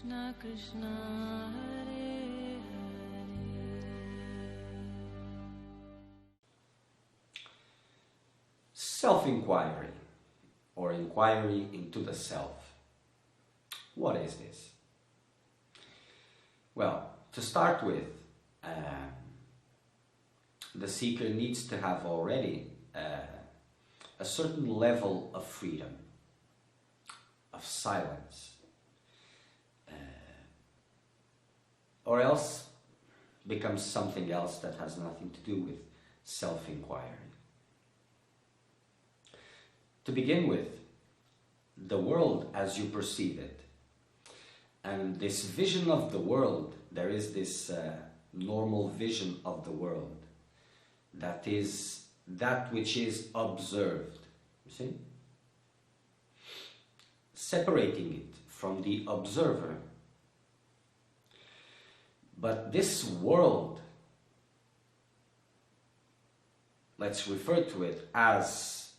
Krishna Krishna Hare Hare. Self-inquiry, or inquiry into the self. What is this? Well, to start with, the seeker needs to have already a certain level of freedom, of silence, or else becomes something else that has nothing to do with self-inquiry. To begin with, the world as you perceive it, and this vision of the world, there is this normal vision of the world, that is that which is observed, you see? Separating it from the observer. But this world, let's refer to it as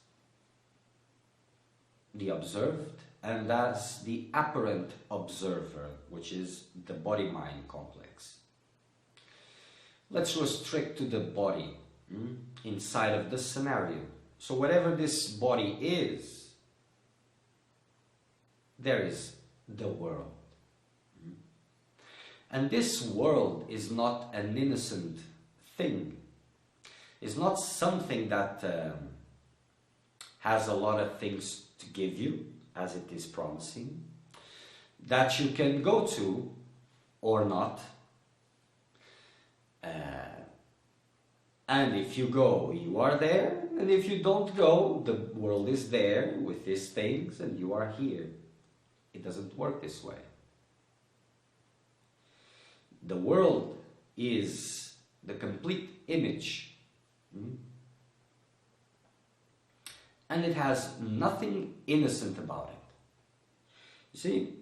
the observed and as the apparent observer, which is the body-mind complex. Let's restrict to the body inside of the scenario. So whatever this body is, there is the world. And this world is not an innocent thing. It's not something that has a lot of things to give you, as it is promising, that you can go to or not. And if you go, you are there, and if you don't go, the world is there with these things and you are here. It doesn't work this way. The world is the complete image, and it has nothing innocent about it. You see,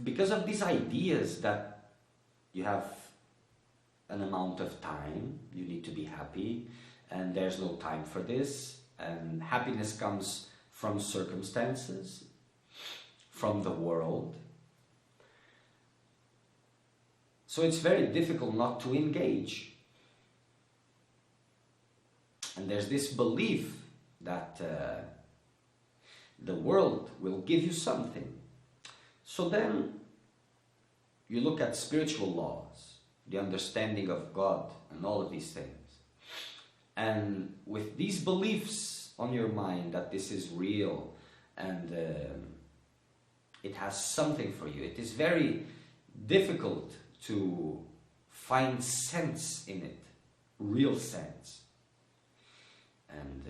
because of these ideas that you have an amount of time, you need to be happy, and there's no time for this, and happiness comes from circumstances, from the world. So it's very difficult not to engage. And there's this belief that the world will give you something. So then you look at spiritual laws, the understanding of God and all of these things. And with these beliefs on your mind that this is real and it has something for you, it is very difficult to find sense in it, real sense. And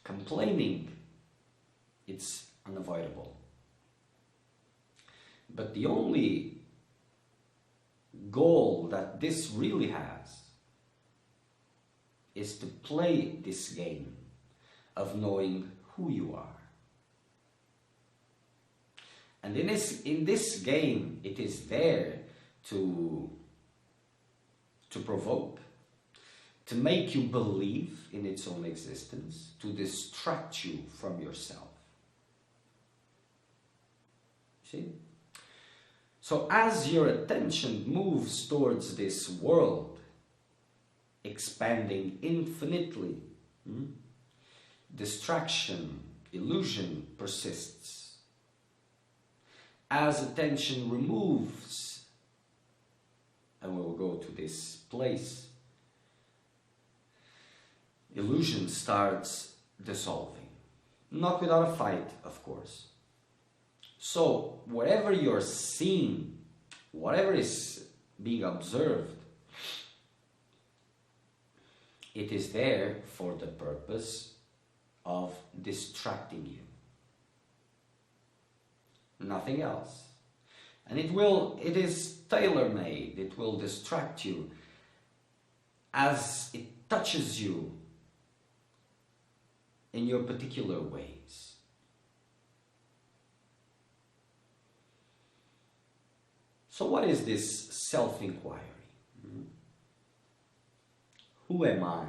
complaining, it's unavoidable. But the only goal that this really has is to play this game of knowing who you are. And in this game, it is there to provoke, to make you believe in its own existence, to distract you from yourself. See? So as your attention moves towards this world, expanding infinitely, distraction, illusion persists. As attention removes, and we'll go to this place, illusion starts dissolving. Not without a fight, of course. So, whatever you're seeing, whatever is being observed, it is there for the purpose of distracting you. Nothing else. And it is tailor-made. It will distract you as it touches you in your particular ways. So what is this self-inquiry? Who am I?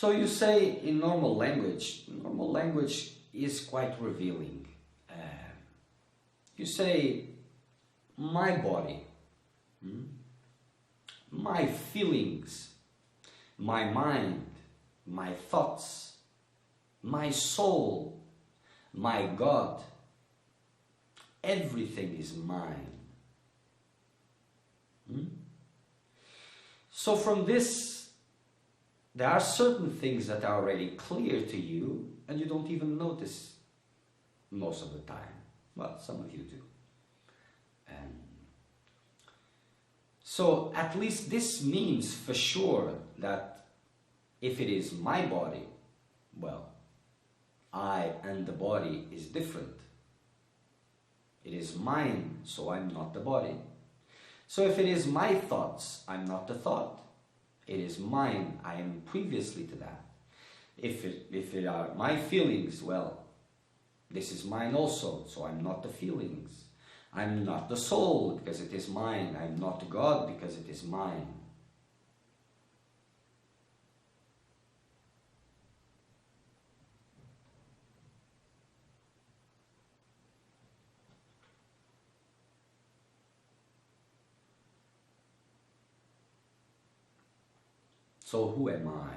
So you say in normal language is quite revealing. You say, my body, my feelings, my mind, my thoughts, my soul, my God, everything is mine. So from this, there are certain things that are already clear to you and you don't even notice most of the time. Well, some of you do. So at least this means for sure that if it is my body, well, I and the body is different. It is mine, so I'm not the body. So if it is my thoughts, I'm not the thought. It is mine, I am previously to that. If it are my feelings, well, this is mine also, so I'm not the feelings. I'm not the soul because it is mine. I'm not God because it is mine. So who am I?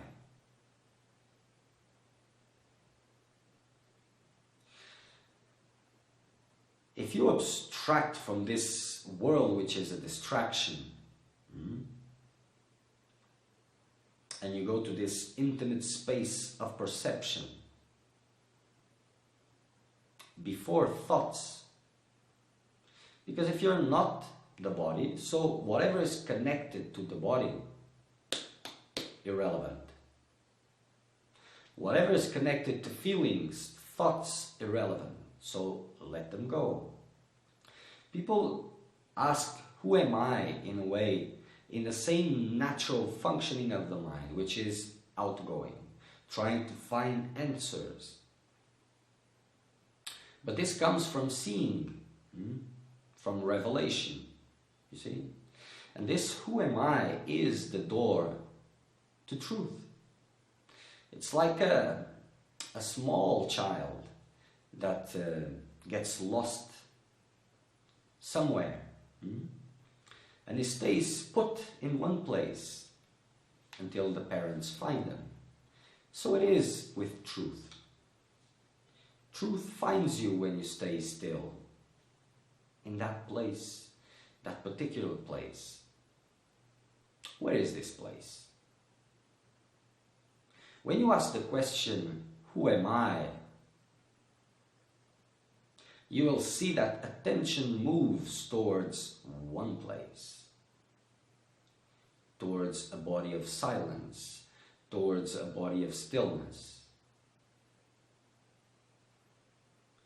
If you abstract from this world, which is a distraction, and you go to this intimate space of perception, before thoughts, because if you're not the body, so whatever is connected to the body, irrelevant. Whatever is connected to feelings, thoughts, irrelevant. So let them go. People ask, who am I, in a way, in the same natural functioning of the mind, which is outgoing, trying to find answers. But this comes from seeing, from revelation, you see. And this who am I is the door to truth. It's like a small child that gets lost somewhere, and he stays put in one place until the parents find them. So it is with truth. Truth finds you when you stay still in that place, that particular place. Where is this place? When you ask the question, who am I? You will see that attention moves towards one place, towards a body of silence, towards a body of stillness.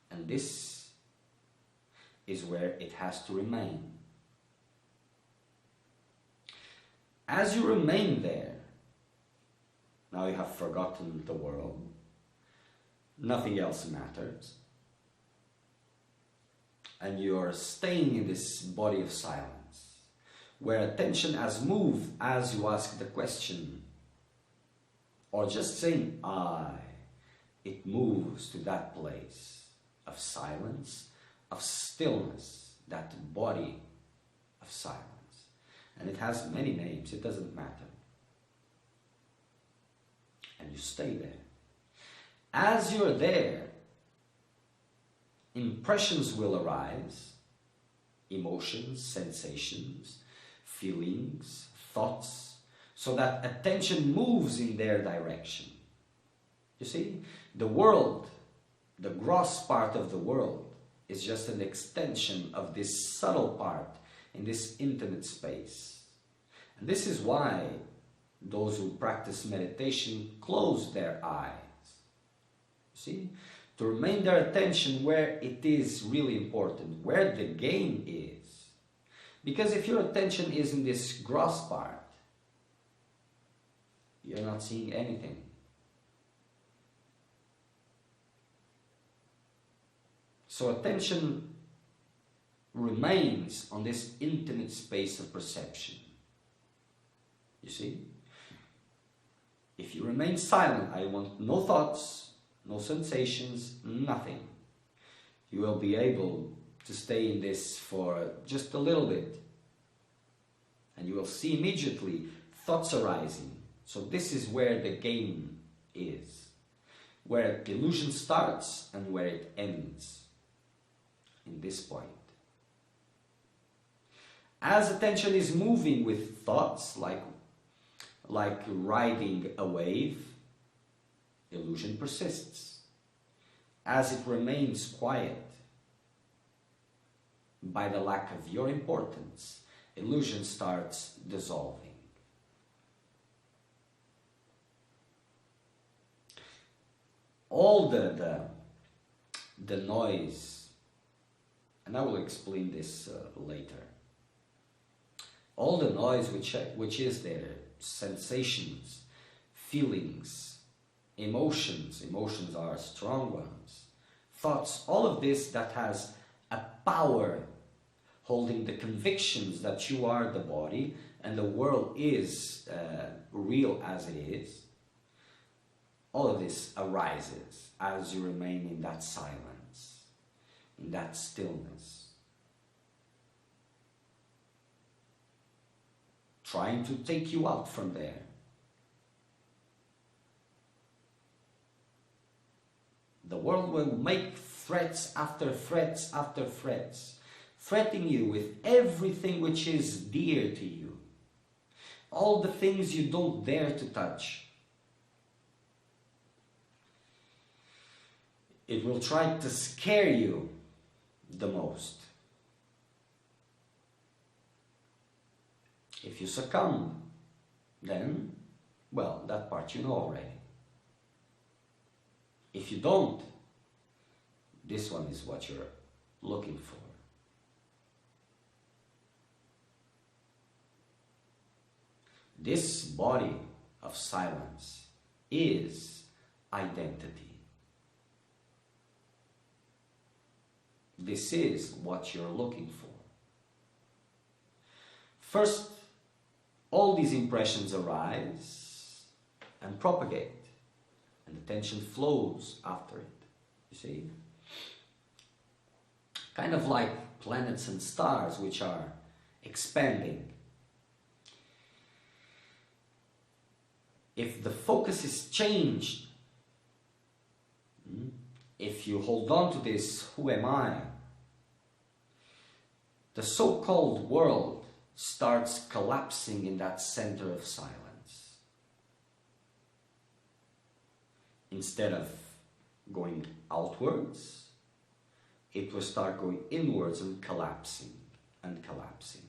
And this is where it has to remain. As you remain there, now you have forgotten the world, nothing else matters, and you're staying in this body of silence, where attention has moved as you ask the question, or just saying I, it moves to that place of silence, of stillness, that body of silence. And it has many names, it doesn't matter. And you stay there. As you're there, impressions will arise, emotions, sensations, feelings, thoughts, so that attention moves in their direction. You see, the world, the gross part of the world, is just an extension of this subtle part in this intimate space. And this is why those who practice meditation close their eyes. See? To remain their attention where it is really important, where the game is. Because if your attention is in this gross part, you're not seeing anything. So attention remains on this intimate space of perception. You see? If you remain silent, I want no thoughts, no sensations, nothing. You will be able to stay in this for just a little bit. And you will see immediately thoughts arising. So this is where the game is. Where illusion starts and where it ends. In this point. As attention is moving with thoughts, like riding a wave, illusion persists. As it remains quiet, by the lack of your importance, illusion starts dissolving. All the noise, and I will explain this later. All the noise which is there, sensations, feelings, emotions are strong ones, thoughts, all of this that has a power holding the convictions that you are the body and the world is real as it is, all of this arises as you remain in that silence, in that stillness. Trying to take you out from there. The world will make threats after threats after threats, threatening you with everything which is dear to you, all the things you don't dare to touch. It will try to scare you the most. If you succumb, then, well, that part you know already. If you don't, this one is what you're looking for. This body of silence is identity. This is what you're looking for. First, all these impressions arise and propagate, and attention flows after it, you see? Kind of like planets and stars which are expanding. If the focus is changed, if you hold on to this, who am I? The so-called world starts collapsing in that center of silence. Instead of going outwards, it will start going inwards and collapsing and collapsing.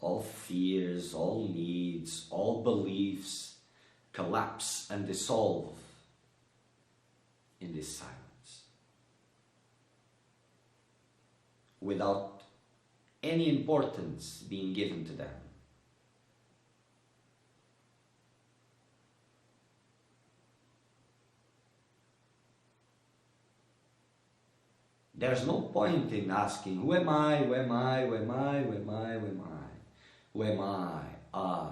All fears, all needs, all beliefs collapse and dissolve in this silence. Without any importance being given to them. There's no point in asking, who am I, who am I, who am I, who am I, who am I, who am I,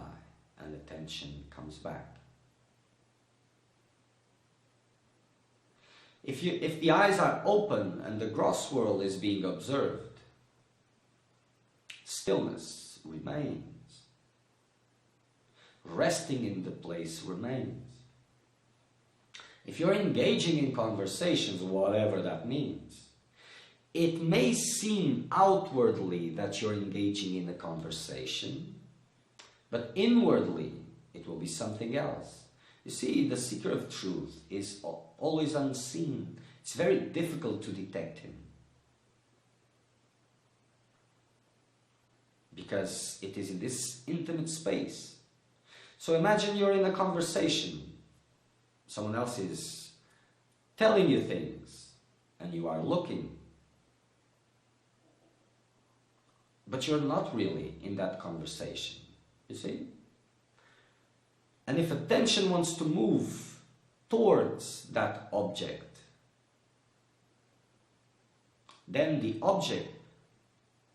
and attention comes back. If the eyes are open and the gross world is being observed, stillness remains. Resting in the place remains. If you're engaging in conversations, whatever that means, it may seem outwardly that you're engaging in a conversation, but inwardly it will be something else. You see, the seeker of truth is always unseen. It's very difficult to detect him, because it is in this intimate space. So imagine you're in a conversation. Someone else is telling you things, and you are looking. But you're not really in that conversation, you see? And if attention wants to move towards that object, then the object,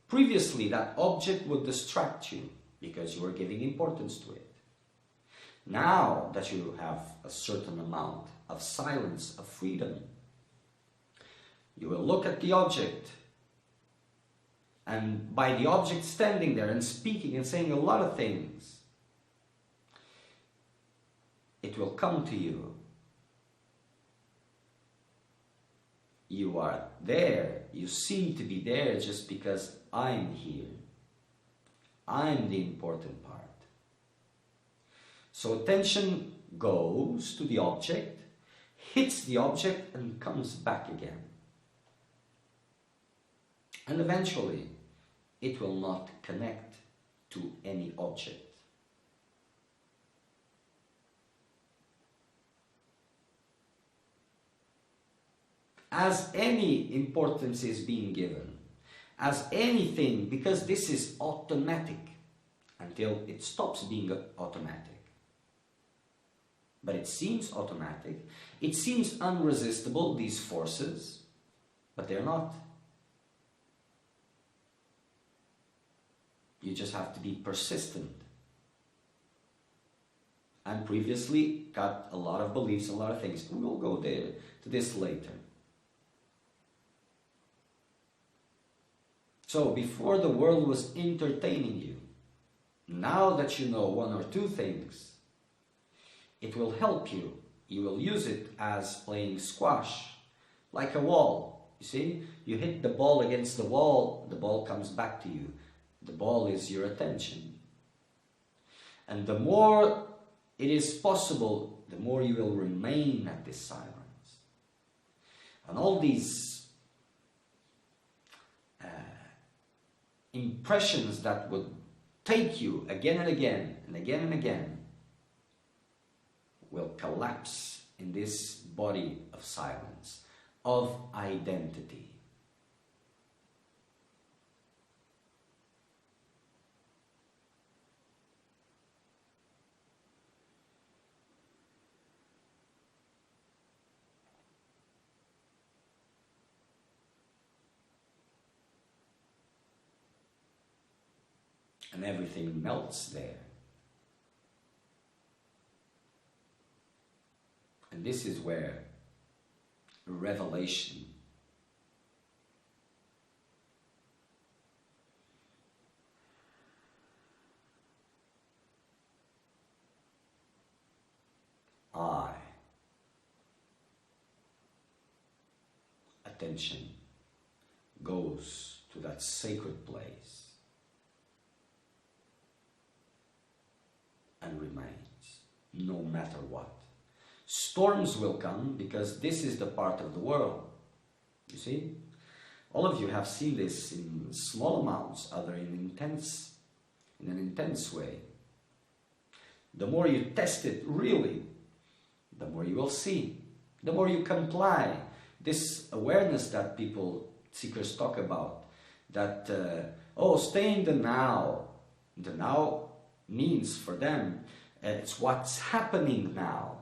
previously that object would distract you because you were giving importance to it. Now that you have a certain amount of silence, of freedom, you will look at the object, and by the object standing there and speaking and saying a lot of things, it will come to you. You are there, you seem to be there just because I'm here. I'm the important part. So attention goes to the object, hits the object, and comes back again. And eventually, it will not connect to any object. As any importance is being given, as anything, because this is automatic until it stops being automatic. But it seems automatic, it seems unresistible, these forces, but they're not. You just have to be persistent. And previously got a lot of beliefs, a lot of things. We will go there to this later. So before the world was entertaining you, now that you know one or two things, it will help you. You will use it as playing squash, like a wall. You see, you hit the ball against the ball comes back to you. The ball is your attention. And the more it is possible, the more you will remain at this silence. And all these impressions that would take you again and again and again and again will collapse in this body of silence, of identity. And everything melts there. And this is where revelation attention goes to that sacred place and remains, no matter what. Storms will come because this is the part of the world. You see? All of you have seen this in small amounts, other in an intense way. The more you test it really, the more you will see. The more you comply. This awareness that seekers talk about, that, stay in the now. The now means for them, it's what's happening now.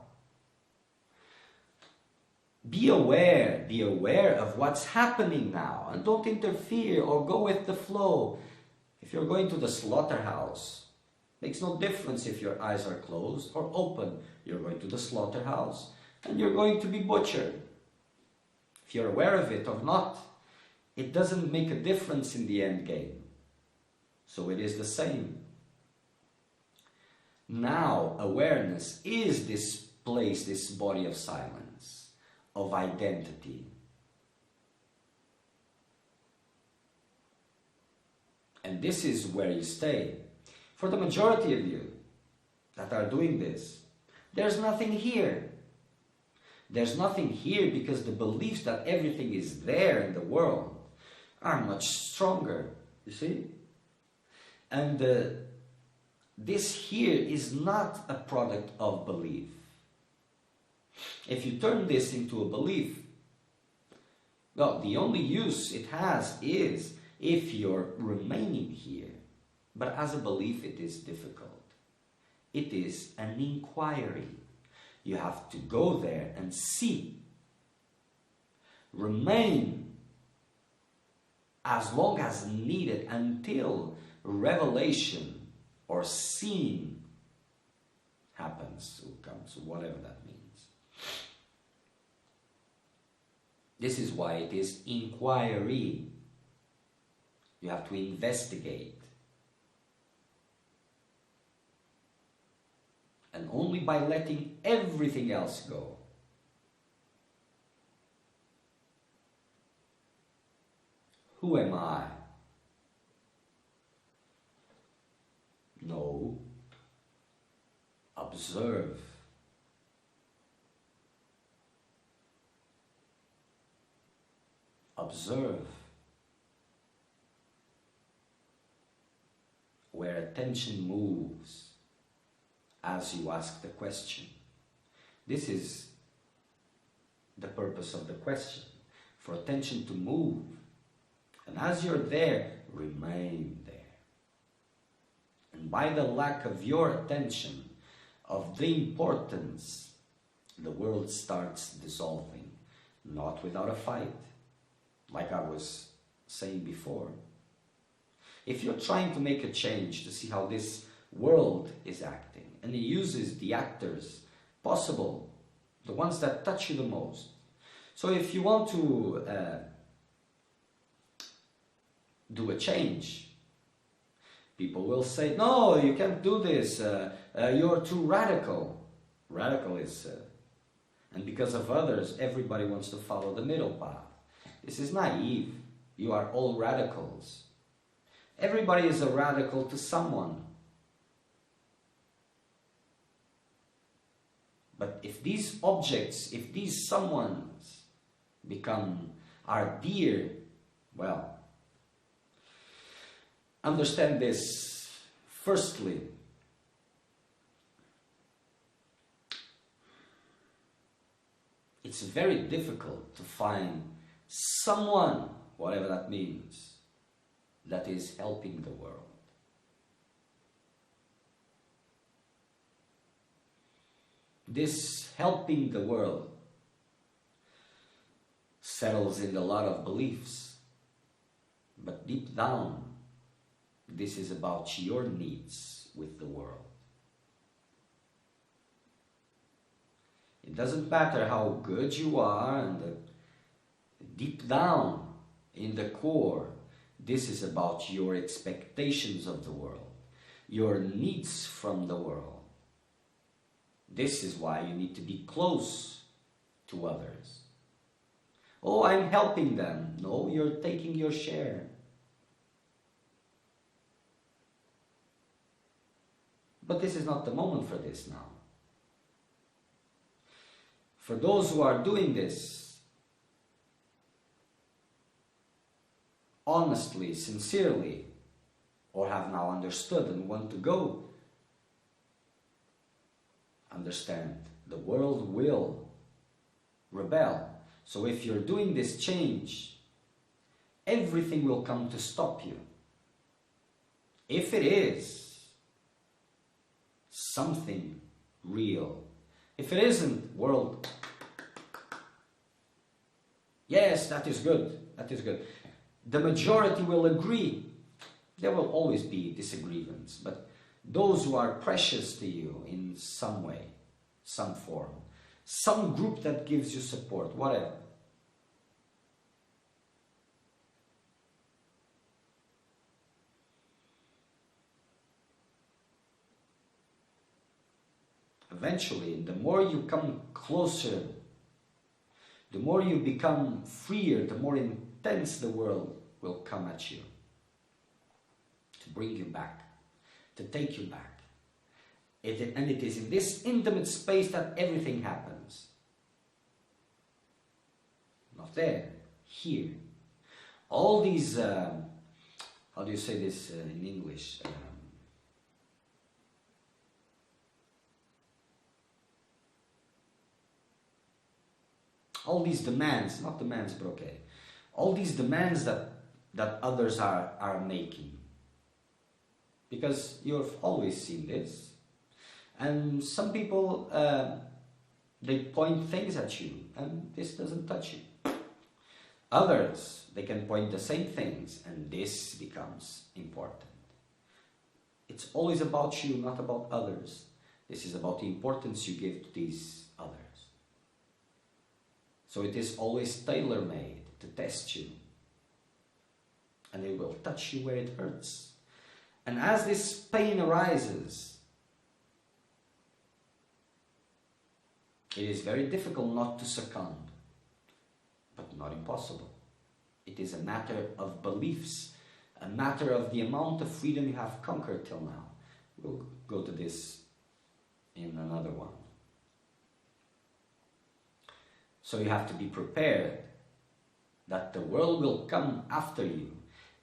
Be aware of what's happening now, and don't interfere or go with the flow. If you're going to the slaughterhouse, makes no difference if your eyes are closed or open. You're going to the slaughterhouse and you're going to be butchered. If you're aware of it or not, it doesn't make a difference in the end game. So it is the same. Now, awareness is this place, this body of silence, of identity. And this is where you stay. For the majority of you that are doing this, there's nothing here. There's nothing here because the beliefs that everything is there in the world are much stronger, you see? And this here is not a product of belief. If you turn this into a belief, well, the only use it has is if you're remaining here. But as a belief, it is difficult. It is an inquiry. You have to go there and see. Remain as long as needed until revelation or seeing happens, who comes, whatever that means. This is why it is inquiry. You have to investigate. And only by letting everything else go, who am I? No. Observe. Observe. Where attention moves as you ask the question. This is the purpose of the question, for attention to move. And as you're there, remain there. And by the lack of your attention, of the importance, the world starts dissolving, not without a fight, like I was saying before. If you're trying to make a change to see how this world is acting, and it uses the actors possible, the ones that touch you the most. So if you want to do a change, people will say, no, you can't do this, you're too radical. Radical is, and because of others, everybody wants to follow the middle path. This is naive. You are all radicals. Everybody is a radical to someone. But if these objects, if these someones are dear, well, understand this. Firstly, it's very difficult to find someone, whatever that means, that is helping the world. This helping the world settles in a lot of beliefs, but deep down, this is about your needs with the world. It doesn't matter how good you are, and deep down, in the core, this is about your expectations of the world, your needs from the world. This is why you need to be close to others. Oh, I'm helping them. No, you're taking your share. But this is not the moment for this now. For those who are doing this, honestly, sincerely, or have now understood and want to go, understand, the world will rebel. So if you're doing this change, everything will come to stop you. If it is something real. If it isn't, world, yes, that is good, that is good. The majority will agree. There will always be disagreements, but those who are precious to you in some way, some form, some group that gives you support, whatever. Eventually, the more you come closer, the more you become freer, the more intense the world will come at you to bring you back, to take you back. And it is in this intimate space that everything happens. Not there, here. All these, how do you say this in English? All these demands, not demands, but okay. All these demands that others are making. Because you've always seen this. And some people, they point things at you, and this doesn't touch you. Others, they can point the same things, and this becomes important. It's always about you, not about others. This is about the importance you give to these others. So it is always tailor-made to test you. And it will touch you where it hurts. And as this pain arises, it is very difficult not to succumb, but not impossible. It is a matter of beliefs, a matter of the amount of freedom you have conquered till now. We'll go to this in another one. So you have to be prepared that the world will come after you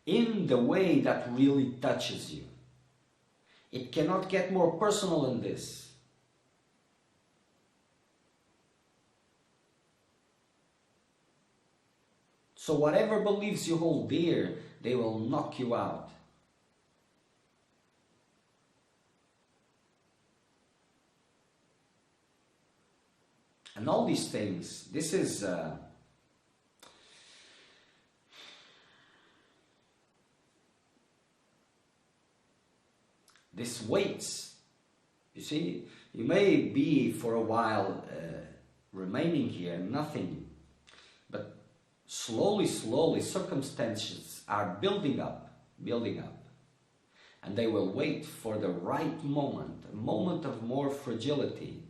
in the way that really touches you. It cannot get more personal than this. So whatever beliefs you hold dear, they will knock you out. And all these things, this is this waits. You see, you may be for a while remaining here, nothing, but slowly, circumstances are building up, and they will wait for the right moment, a moment of more fragility,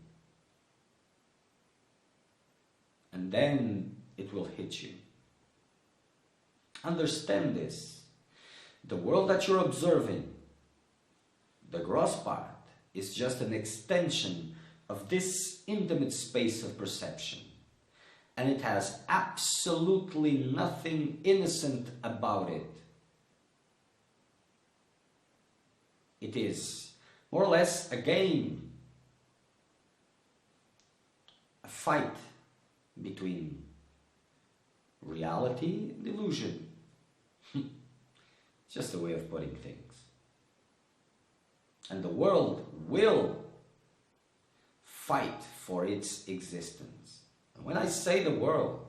and then it will hit you. Understand this. The world that you're observing, the gross part, is just an extension of this intimate space of perception. And it has absolutely nothing innocent about it. It is more or less a game, a fight between reality and illusion. It's just a way of putting things. And the world will fight for its existence. And when I say the world,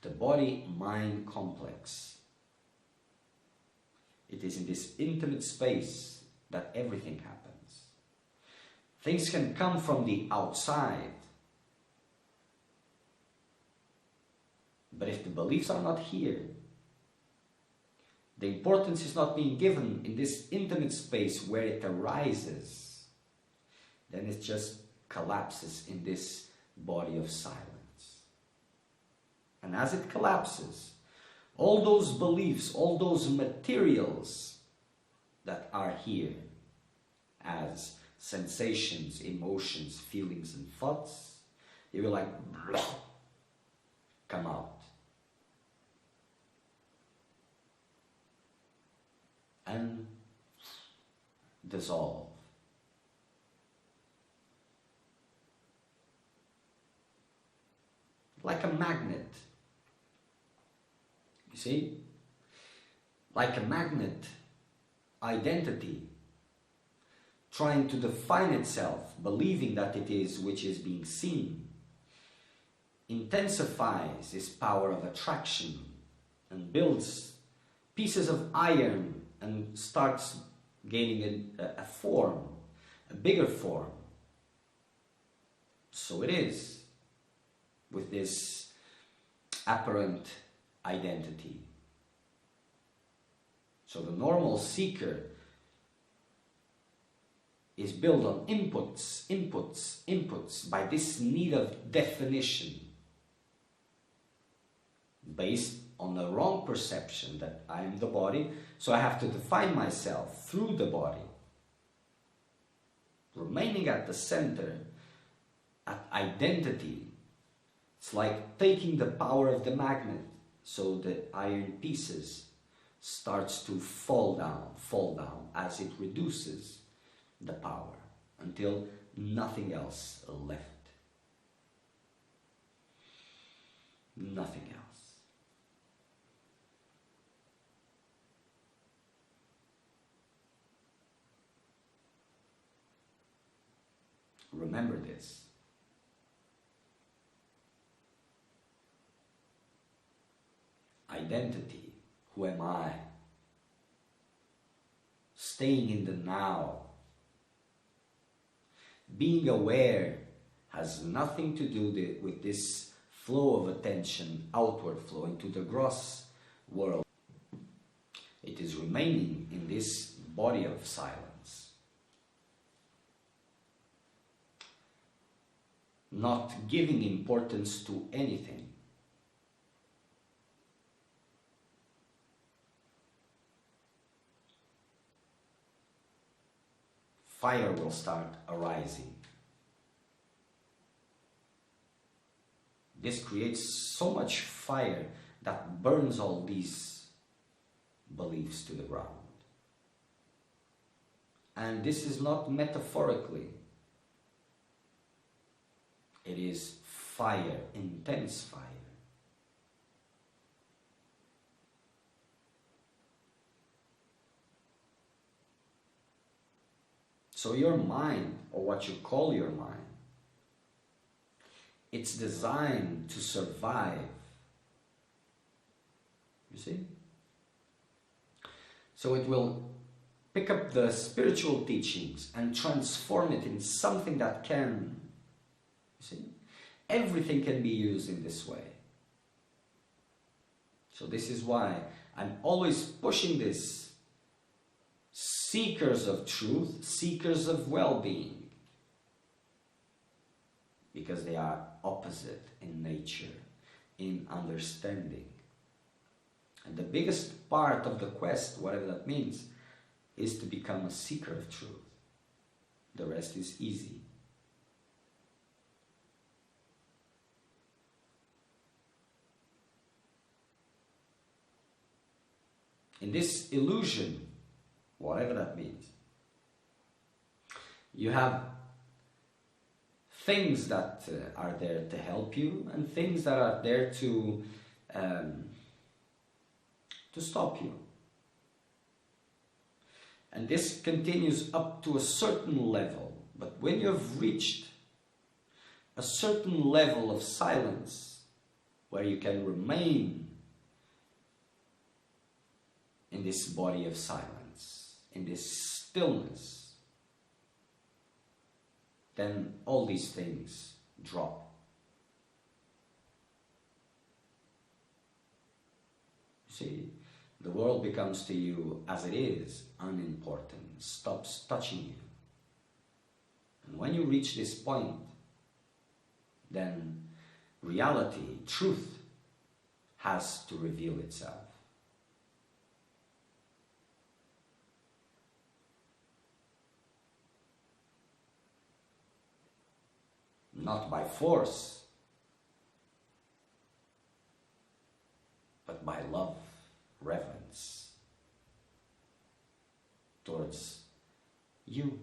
the body-mind complex, it is in this intimate space that everything happens. Things can come from the outside, but if the beliefs are not here, the importance is not being given in this intimate space where it arises, then it just collapses in this body of silence. And as it collapses, all those beliefs, all those materials that are here as sensations, emotions, feelings, and thoughts, they will like come out. And dissolve. Like a magnet. You see? Like a magnet, identity, trying to define itself, believing that it is which is being seen, intensifies its power of attraction and builds pieces of iron and starts gaining a form, a bigger form. So it is with this apparent identity. So the normal seeker is built on inputs by this need of definition, based on the wrong perception that I am the body, so I have to define myself through the body. Remaining at the center, at identity, it's like taking the power of the magnet, so the iron pieces starts to fall down as it reduces the power until nothing else left. Nothing else. Remember this. Identity, who am I, staying in the now. Being aware has nothing to do with this flow of attention, outward flow into the gross world. It is remaining in this body of silence, not giving importance to anything. Fire will start arising. This creates so much fire that burns all these beliefs to the ground. And this is not metaphorically. It is fire, intense fire. So your mind, or what you call your mind, it's designed to survive. You see? So it will pick up the spiritual teachings and transform it in something that can, you see? Everything can be used in this way. So this is why I'm always pushing this. Seekers of truth, seekers of well-being. Because they are opposite in nature, in understanding. And the biggest part of the quest, whatever that means, is to become a seeker of truth. The rest is easy. In this illusion, whatever that means, you have things that are there to help you and things that are there to stop you. And this continues up to a certain level. But when you have reached a certain level of silence where you can remain in this body of silence, in this stillness, then all these things drop. You see, the world becomes to you as it is, unimportant, stops touching you. And when you reach this point, then reality, truth, has to reveal itself. Not by force, but by love, reverence towards you.